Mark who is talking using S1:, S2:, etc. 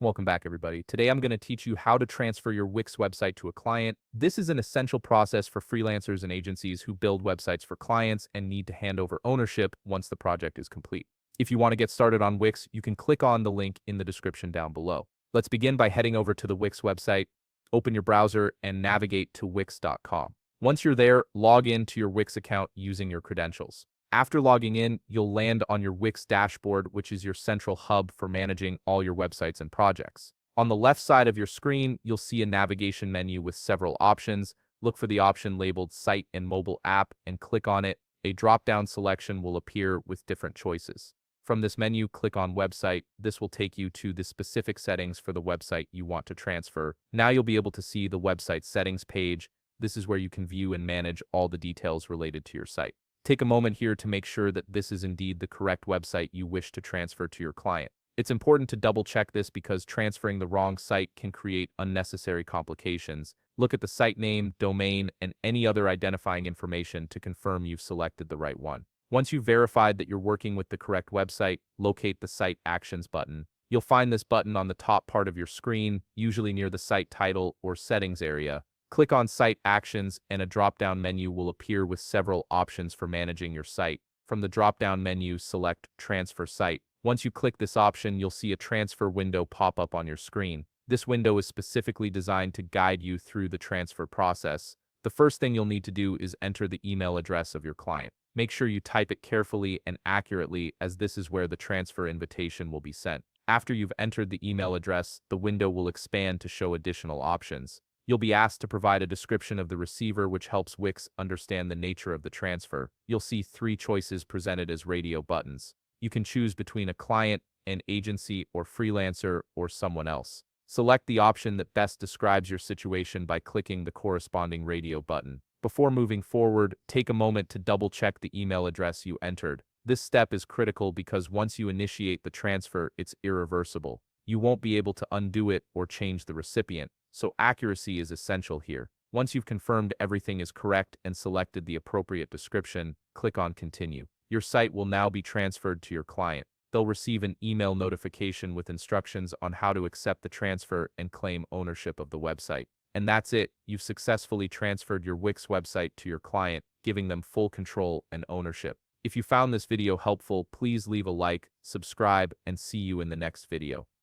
S1: Welcome back, everybody. Today I'm going to teach you how to transfer your Wix website to a client. This is an essential process for freelancers and agencies who build websites for clients and need to hand over ownership once the project is complete. If you want to get started on Wix, you can click on the link in the description down below. Let's begin by heading over to the Wix website. Open your browser and navigate to wix.com. Once you're there, log in to your Wix account using your credentials. After logging in, you'll land on your Wix dashboard, which is your central hub for managing all your websites and projects. On the left side of your screen, you'll see a navigation menu with several options. Look for the option labeled Site and Mobile App and click on it. A drop-down selection will appear with different choices. From this menu, click on Website. This will take you to the specific settings for the website you want to transfer. Now you'll be able to see the website settings page. This is where you can view and manage all the details related to your site. Take a moment here to make sure that this is indeed the correct website you wish to transfer to your client. It's important to double check this because transferring the wrong site can create unnecessary complications. Look at the site name, domain, and any other identifying information to confirm you've selected the right one. Once you've verified that you're working with the correct website, locate the Site Actions button. You'll find this button on the top part of your screen, usually near the site title or settings area. Click on Site Actions and a drop-down menu will appear with several options for managing your site. From the drop-down menu, select Transfer Site. Once you click this option, you'll see a transfer window pop up on your screen. This window is specifically designed to guide you through the transfer process. The first thing you'll need to do is enter the email address of your client. Make sure you type it carefully and accurately, as this is where the transfer invitation will be sent. After you've entered the email address, the window will expand to show additional options. You'll be asked to provide a description of the receiver, which helps Wix understand the nature of the transfer. You'll see three choices presented as radio buttons. You can choose between a client, an agency, or freelancer, or someone else. Select the option that best describes your situation by clicking the corresponding radio button. Before moving forward, take a moment to double-check the email address you entered. This step is critical because once you initiate the transfer, it's irreversible. You won't be able to undo it or change the recipient. So accuracy is essential here. Once you've confirmed everything is correct and selected the appropriate description, click on Continue. Your site will now be transferred to your client. They'll receive an email notification with instructions on how to accept the transfer and claim ownership of the website. And that's it. You've successfully transferred your Wix website to your client, giving them full control and ownership. If you found this video helpful, please leave a like, subscribe, and see you in the next video.